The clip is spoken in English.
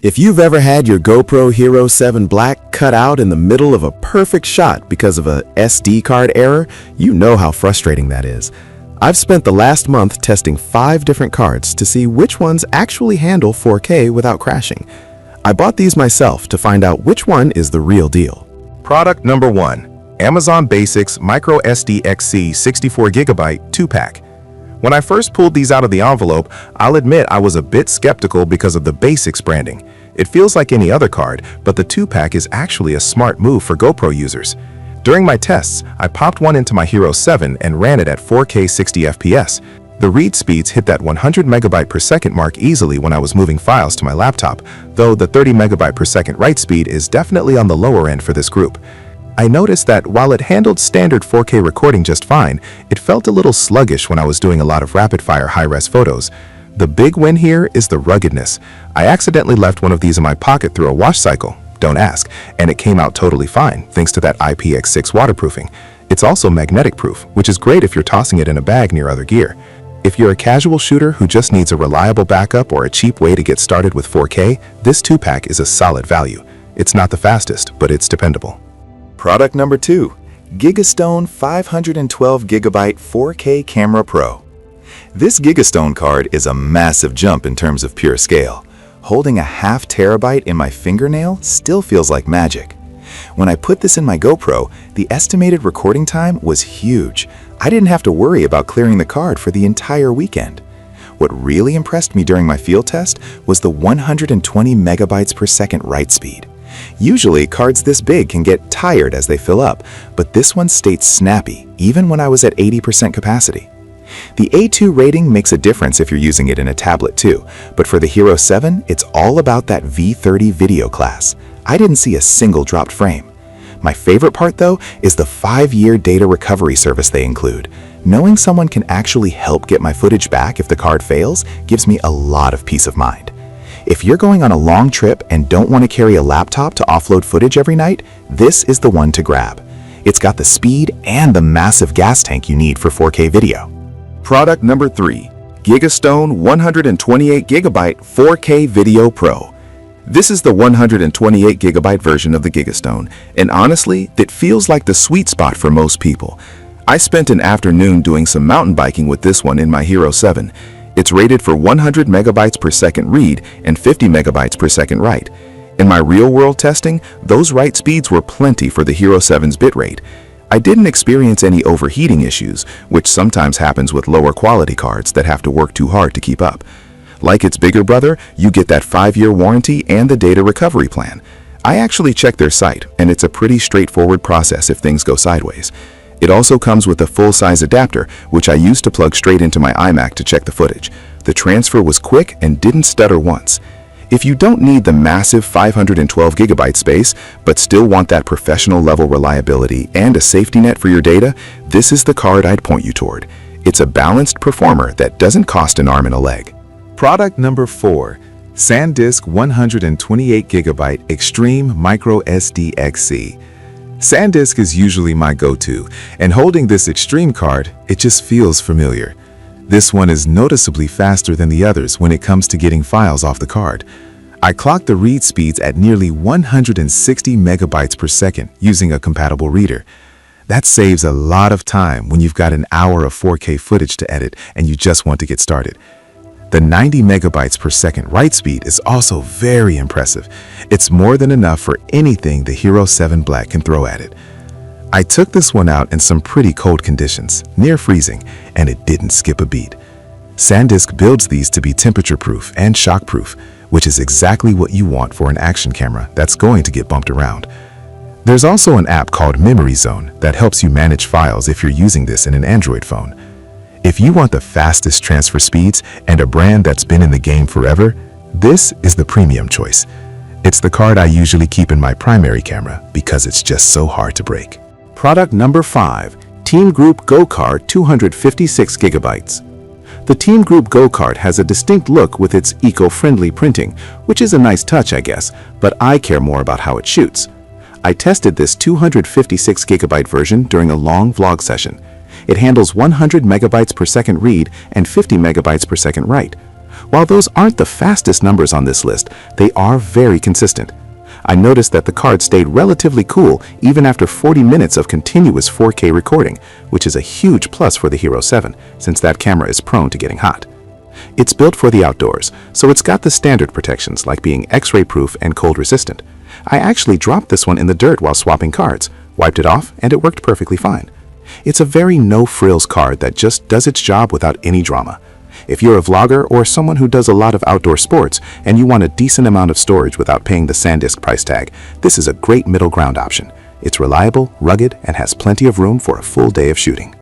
If you've ever had your GoPro Hero 7 Black cut out in the middle of a perfect shot because of a SD card error, you know how frustrating that is. I've spent the last month testing 5 different cards to see which ones actually handle 4K without crashing. I bought these myself to find out which one is the real deal. Product number 1. Amazon Basics Micro SD XC 64GB 2-pack. When I first pulled these out of the envelope, I'll admit I was a bit skeptical because of the Basics branding. It feels like any other card, but the 2-pack is actually a smart move for GoPro users. During my tests, I popped one into my Hero 7 and ran it at 4K 60 FPS. The read speeds hit that 100 MB per second mark easily when I was moving files to my laptop, though the 30 MB per second write speed is definitely on the lower end for this group. I noticed that while it handled standard 4K recording just fine, it felt a little sluggish when I was doing a lot of rapid-fire high-res photos. The big win here is the ruggedness. I accidentally left one of these in my pocket through a wash cycle, don't ask, and it came out totally fine thanks to that IPX6 waterproofing. It's also magnetic proof, which is great if you're tossing it in a bag near other gear. If you're a casual shooter who just needs a reliable backup or a cheap way to get started with 4K, this 2-pack is a solid value. It's not the fastest, but it's dependable. Product number 2. Gigastone 512GB 4K Camera Pro. This Gigastone card is a massive jump in terms of pure scale. Holding a ½ terabyte in my fingernail still feels like magic. When I put this in my GoPro, the estimated recording time was huge. I didn't have to worry about clearing the card for the entire weekend. What really impressed me during my field test was the 120 megabytes per second write speed. Usually, cards this big can get tired as they fill up, but this one stayed snappy, even when I was at 80% capacity. The A2 rating makes a difference if you're using it in a tablet too, but for the Hero 7, it's all about that V30 video class. I didn't see a single dropped frame. My favorite part though is the 5-year data recovery service they include. Knowing someone can actually help get my footage back if the card fails gives me a lot of peace of mind. If you're going on a long trip and don't want to carry a laptop to offload footage every night, this is the one to grab. It's got the speed and the massive gas tank you need for 4K video. Product number 3. Gigastone 128GB 4K Video Pro. This is the 128GB version of the Gigastone, and honestly, it feels like the sweet spot for most people. I spent an afternoon doing some mountain biking with this one in my Hero 7. It's rated for 100 megabytes per second read and 50 megabytes per second write. In my real-world testing, those write speeds were plenty for the Hero 7's bitrate. I didn't experience any overheating issues, which sometimes happens with lower quality cards that have to work too hard to keep up. Like its bigger brother, you get that 5-year warranty and the data recovery plan. I actually checked their site, and it's a pretty straightforward process if things go sideways. It also comes with a full-size adapter, which I used to plug straight into my iMac to check the footage. The transfer was quick and didn't stutter once. If you don't need the massive 512GB space, but still want that professional-level reliability and a safety net for your data, this is the card I'd point you toward. It's a balanced performer that doesn't cost an arm and a leg. Product number 4. SanDisk 128GB Extreme Micro SD XC. SanDisk is usually my go-to, and holding this Extreme card, it just feels familiar. This one is noticeably faster than the others when it comes to getting files off the card. I clocked the read speeds at nearly 160 megabytes per second using a compatible reader. That saves a lot of time when you've got an hour of 4K footage to edit and you just want to get started. The 90 megabytes per second write speed is also very impressive. It's more than enough for anything the Hero 7 Black can throw at it. I took this one out in some pretty cold conditions, near freezing, and it didn't skip a beat. SanDisk builds these to be temperature-proof and shock-proof, which is exactly what you want for an action camera that's going to get bumped around. There's also an app called Memory Zone that helps you manage files if you're using this in an Android phone. If you want the fastest transfer speeds and a brand that's been in the game forever, this is the premium choice. It's the card I usually keep in my primary camera because it's just so hard to break. Product number 5. Team Group Go Card 256GB. The Team Group Go Card has a distinct look with its eco-friendly printing, which is a nice touch, I guess, but I care more about how it shoots. I tested this 256GB version during a long vlog session. It handles 100 megabytes per second read and 50 megabytes per second write. While those aren't the fastest numbers on this list, they are very consistent. I noticed that the card stayed relatively cool even after 40 minutes of continuous 4K recording, which is a huge plus for the Hero 7, since that camera is prone to getting hot. It's built for the outdoors, so it's got the standard protections like being X-ray proof and cold resistant. I actually dropped this one in the dirt while swapping cards, wiped it off, and it worked perfectly fine. It's a very no-frills card that just does its job without any drama. If you're a vlogger or someone who does a lot of outdoor sports and you want a decent amount of storage without paying the SanDisk price tag, this is a great middle ground option. It's reliable, rugged, and has plenty of room for a full day of shooting.